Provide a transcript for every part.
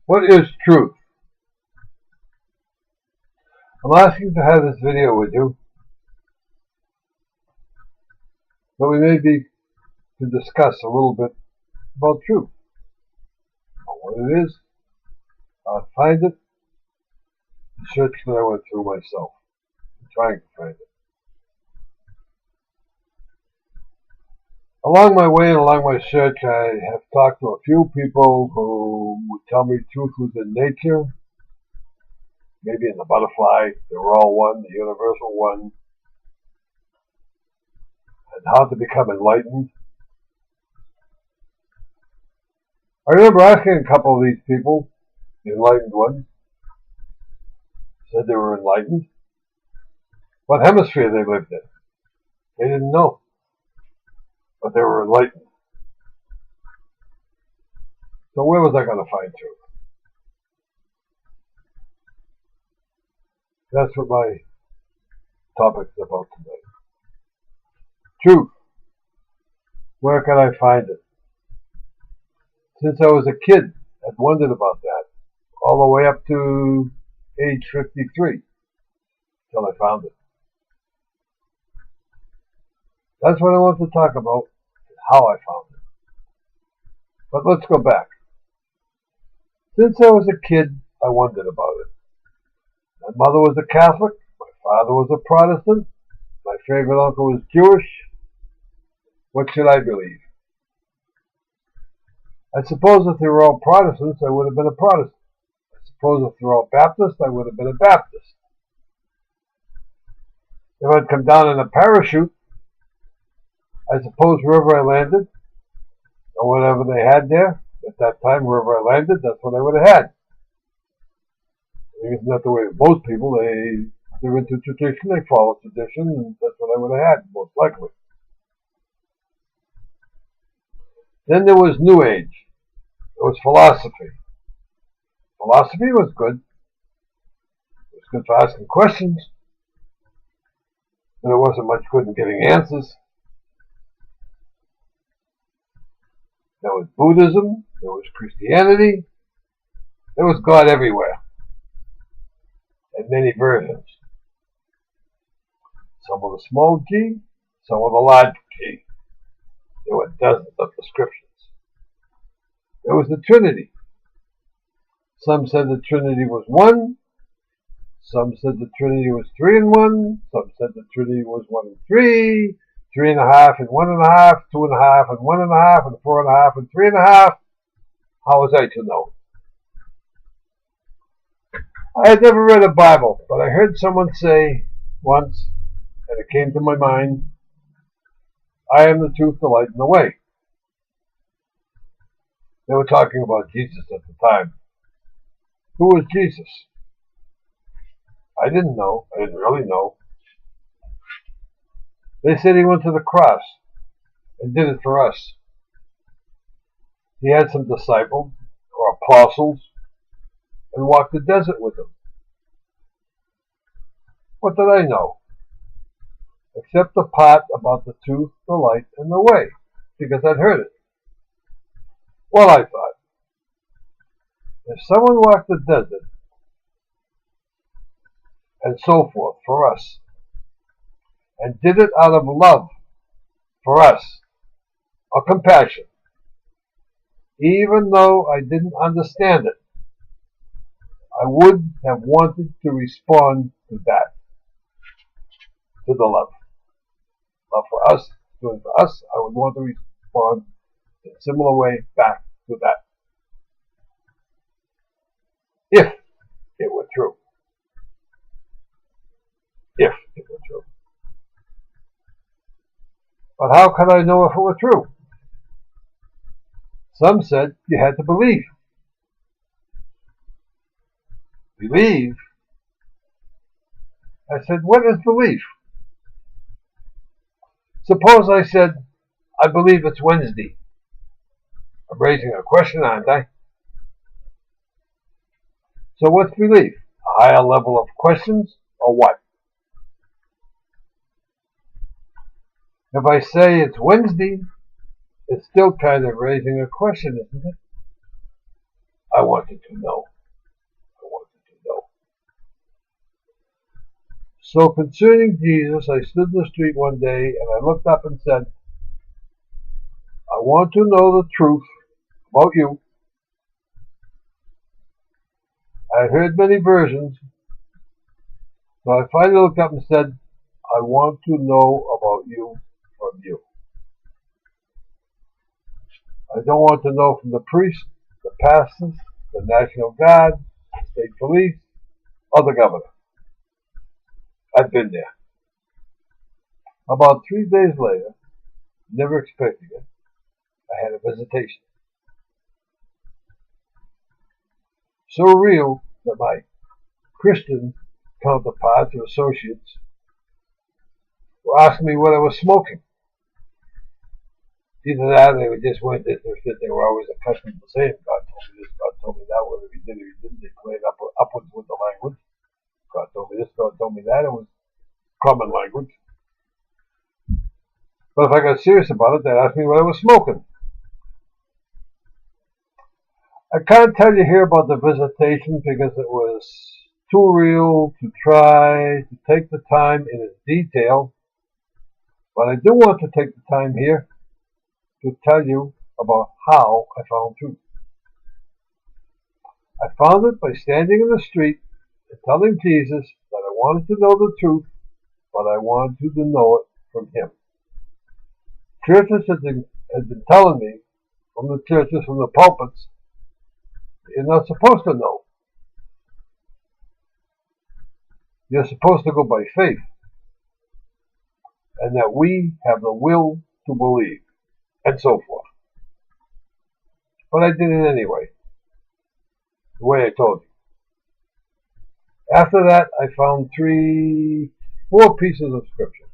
What is truth? I'm asking to have this video with you so we may be to discuss a little bit about truth, what it is, how to find it, the search that I went through myself, trying to find it. Along my way and along my search, I have talked to a few people who would tell me truth was in nature, maybe in the butterfly, they were all one, the universal one, and how to become enlightened. I remember asking a couple of these people, the enlightened ones, said they were enlightened, what hemisphere they lived in. They didn't know, but they were enlightened. So where was I going to find truth? That's what my topic is about today. Truth. Where can I find it? Since I was a kid, I've wondered about that, all the way up to age 53, till I found it. That's what I want to talk about, how I found it. But let's go back. Since I was a kid, I wondered about it. My mother was a Catholic, my father was a Protestant, my favorite uncle was Jewish. What should I believe? I suppose if they were all Protestants, I would have been a Protestant. I suppose if they were all Baptists, I would have been a Baptist. If I'd come down in a parachute, I suppose wherever I landed, or whatever they had there, at that time, wherever I landed, that's what I would have had. It's not the way most people, they're into tradition, they follow tradition, and that's what I would have had, most likely. Then there was New Age. There was philosophy. Philosophy was good. It was good for asking questions, but it wasn't much good in getting answers. There was Buddhism. There was Christianity. There was God everywhere, in many versions. Some with a small g, some with a large G. There were dozens of descriptions. There was the Trinity. Some said the Trinity was one. Some said the Trinity was 3 in 1. Some said the Trinity was 1 in 3, 3.5 and 1.5, 2.5 and 1.5, and 4.5 and 3.5. How was I to know? I had never read a Bible, but I heard someone say once, and it came to my mind, I am the truth, the light, and the way. They were talking about Jesus at the time. Who was Jesus? I didn't know. I didn't really know. They said he went to the cross and did it for us. He had some disciples or apostles and walked the desert with them. What did I know? Except the part about the truth, the light, and the way, because I'd heard it. Well, I thought, if someone walked the desert and so forth for us, and did it out of love for us, or compassion, even though I didn't understand it, I would have wanted to respond to that, to the love. Love for us, doing for us, I would want to respond in a similar way back to that. If it were true. If it were true. But how could I know if it were true? Some said you had to believe. Believe? I said, what is belief? Suppose I said, I believe it's Wednesday. I'm raising a question, aren't I? So what's belief? A higher level of questions, or what? If I say it's Wednesday, it's still kind of raising a question, isn't it? I wanted to know. I wanted to know. So concerning Jesus, I stood in the street one day and I looked up and said, I want to know the truth about you. I heard many versions, so I finally looked up and said, I want to know about you from you. I don't want to know from the priests, the pastors, the National Guard, the state police, or the governor. I've been there. About 3 days later, never expecting it, I had a visitation. So real that my Christian counterparts or associates were asking me what I was smoking. Either that or they just weren't interested. They were always accustomed to saying, God told me this, God told me that, whether he did or he didn't. They played upwards with the language. God told me this, God told me that. It was common language. But if I got serious about it, they'd ask me what I was smoking. I can't tell you here about the visitation because it was too real to try to take the time in its detail. But I do want to take the time here to tell you about how I found truth. I found it by standing in the street and telling Jesus that I wanted to know the truth, but I wanted to know it from him. Churches had been telling me from the churches, from the pulpits, you're not supposed to know. You're supposed to go by faith, and that we have the will to believe, and so forth. But I did it anyway, the way I told you. After that, I found 4 pieces of scripture.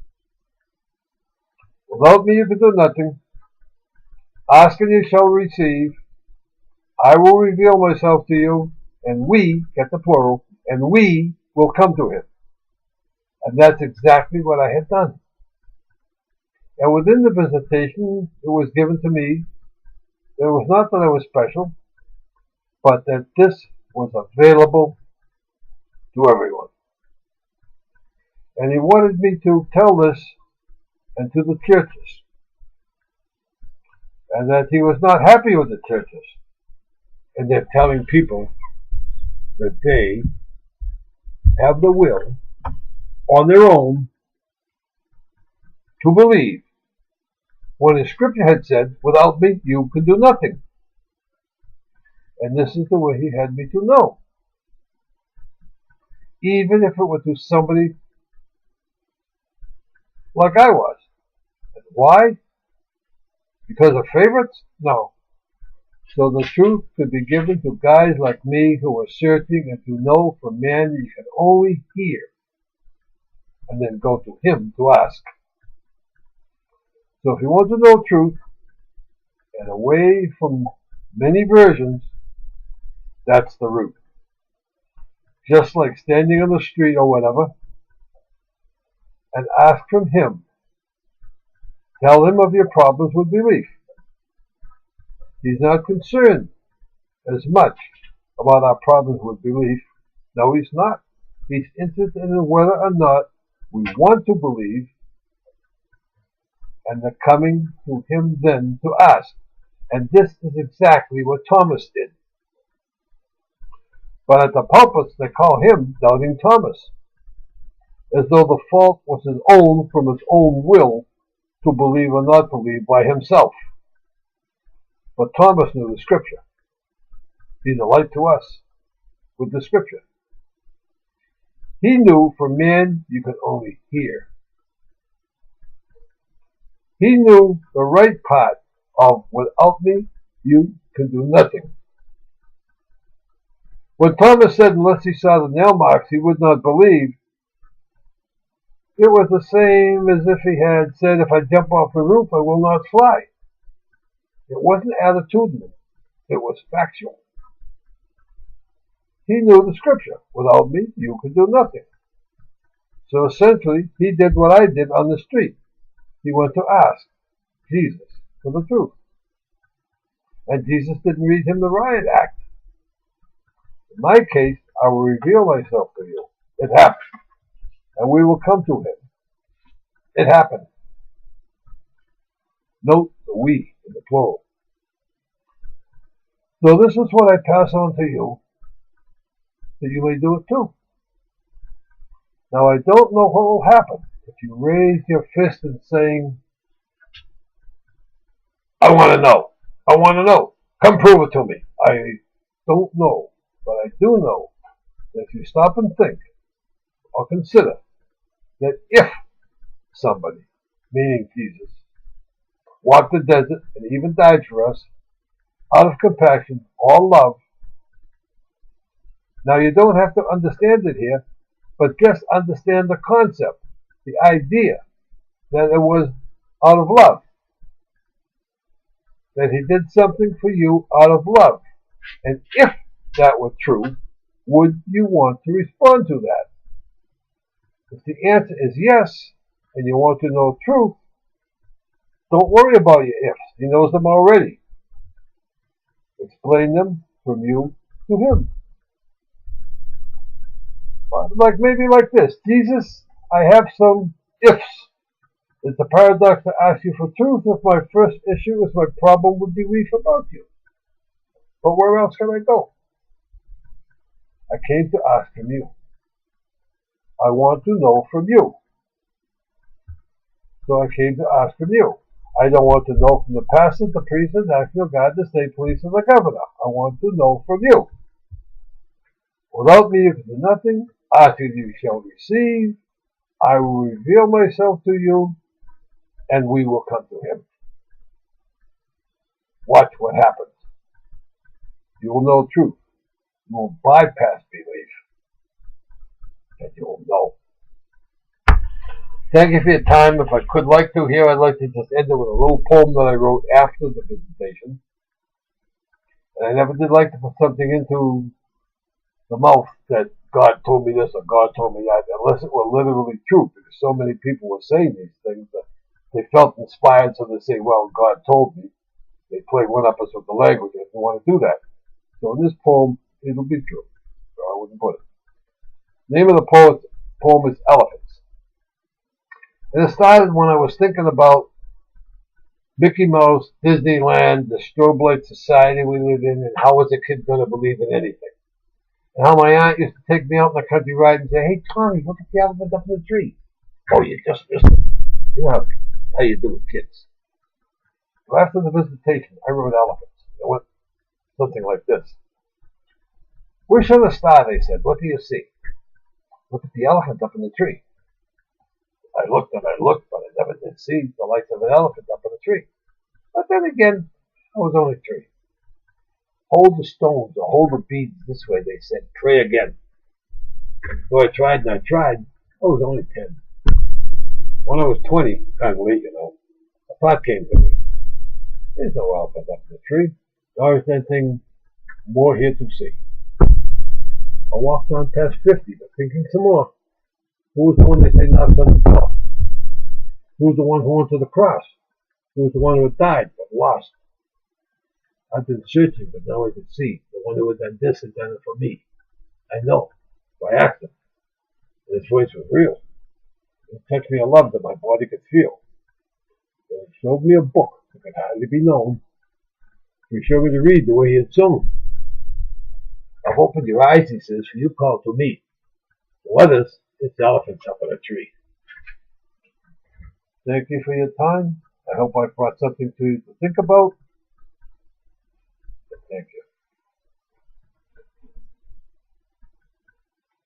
Without me you can do nothing. Ask and you shall receive. I will reveal myself to you, and we, get the plural, and we will come to him. And that's exactly what I had done. And within the visitation, it was given to me. It was not that I was special, but that this was available to everyone. And he wanted me to tell this and to the churches. And that he was not happy with the churches. And they're telling people that they have the will on their own to believe. When the scripture had said, without me you can do nothing. And this is the way he had me to know. Even if it were to somebody like I was. And why? Because of favorites? No. So the truth could be given to guys like me who are searching and to know from man you can only hear and then go to him to ask. So if you want to know truth and away from many versions, that's the route. Just like standing on the street or whatever and ask from him. Tell him of your problems with belief. He's not concerned as much about our problems with belief. No, he's not. He's interested in whether or not we want to believe and the coming to him then to ask. And this is exactly what Thomas did. But at the pulpits they call him Doubting Thomas, as though the fault was his own from his own will to believe or not believe by himself. But Thomas knew the scripture. He's a light to us with the scripture. He knew from man you could only hear. He knew the right part of without me you can do nothing. When Thomas said unless he saw the nail marks he would not believe, it was the same as if he had said, if I jump off the roof I will not fly. It wasn't attitudinal. It was factual. He knew the scripture. Without me, you could do nothing. So essentially, he did what I did on the street. He went to ask Jesus for the truth. And Jesus didn't read him the riot act. In my case, I will reveal myself to you. It happened, and we will come to him. It happened. Note the we in the plural. So this is what I pass on to you, that you may do it too. Now I don't know what will happen if you raise your fist and saying, I want to know. I want to know. Come prove it to me. I don't know, but I do know that if you stop and think or consider that if somebody, meaning Jesus, walked the desert and even died for us out of compassion or love, now you don't have to understand it here, but just understand the concept, the idea that it was out of love, that he did something for you out of love. And if that were true, would you want to respond to that? If the answer is yes, and you want to know truth, don't worry about your ifs. He knows them already. Explain them from you to him. Maybe like this. Jesus, I have some ifs. It's a paradox to ask you for truth if my first issue is my problem with belief about you. But where else can I go? I came to ask from you. I want to know from you. So I came to ask from you. I don't want to know from the pastor, the priest, the national guard, the state police, and the governor. I want to know from you. Without me you can do nothing. Ask and you shall receive. I will reveal myself to you, and we will come to him. Watch what happens. You will know truth. You will bypass belief, and you will know. Thank you for your time. If I could like to here, I'd like to just end it with a little poem that I wrote after the visitation. And I never did like to put something into the mouth that God told me this or God told me that, unless it were literally true, because so many people were saying these things that they felt inspired, so they say, well, God told me. They play one-uppers with the language and they want to do that. So in this poem, it'll be true. So I wouldn't put it. The name of the poem is Elephants. And it started when I was thinking about Mickey Mouse, Disneyland, the strobe light society we live in, and how was a kid going to believe in anything? And how my aunt used to take me out in the country ride and say, hey, Tommy, look at the elephant up in the tree. Oh, you just missed it. You know how you do with kids. So after the visitation, I wrote Elephants. It went something like this. Wish on a star, they said. What do you see? Look at the elephant up in the tree. I looked and I looked, but I never did see the likes of an elephant up in a tree. But then again, I was only 3. Hold the stones or hold the beads this way, they said. Pray again. So I tried and I tried. I was only 10. When I was 20, kind of late, a thought came to me. There's no elephant up in the tree. Nor is anything more here to see. I walked on past 50, but thinking some more. Who was the one they say knocks on the door? Who was the one who went to the cross? Who was the one who had died but lost? I've been searching, but now I can see. The one who had done this had done it for me. I know, by accident. And his voice was real. It touched me a love that my body could feel. And he showed me a book that could hardly be known. He showed me to read the way he had sung. I've opened your eyes, he says, for you call to me. To others, it's elephants up in a tree. Thank you for your time. I hope I brought something to you to think about.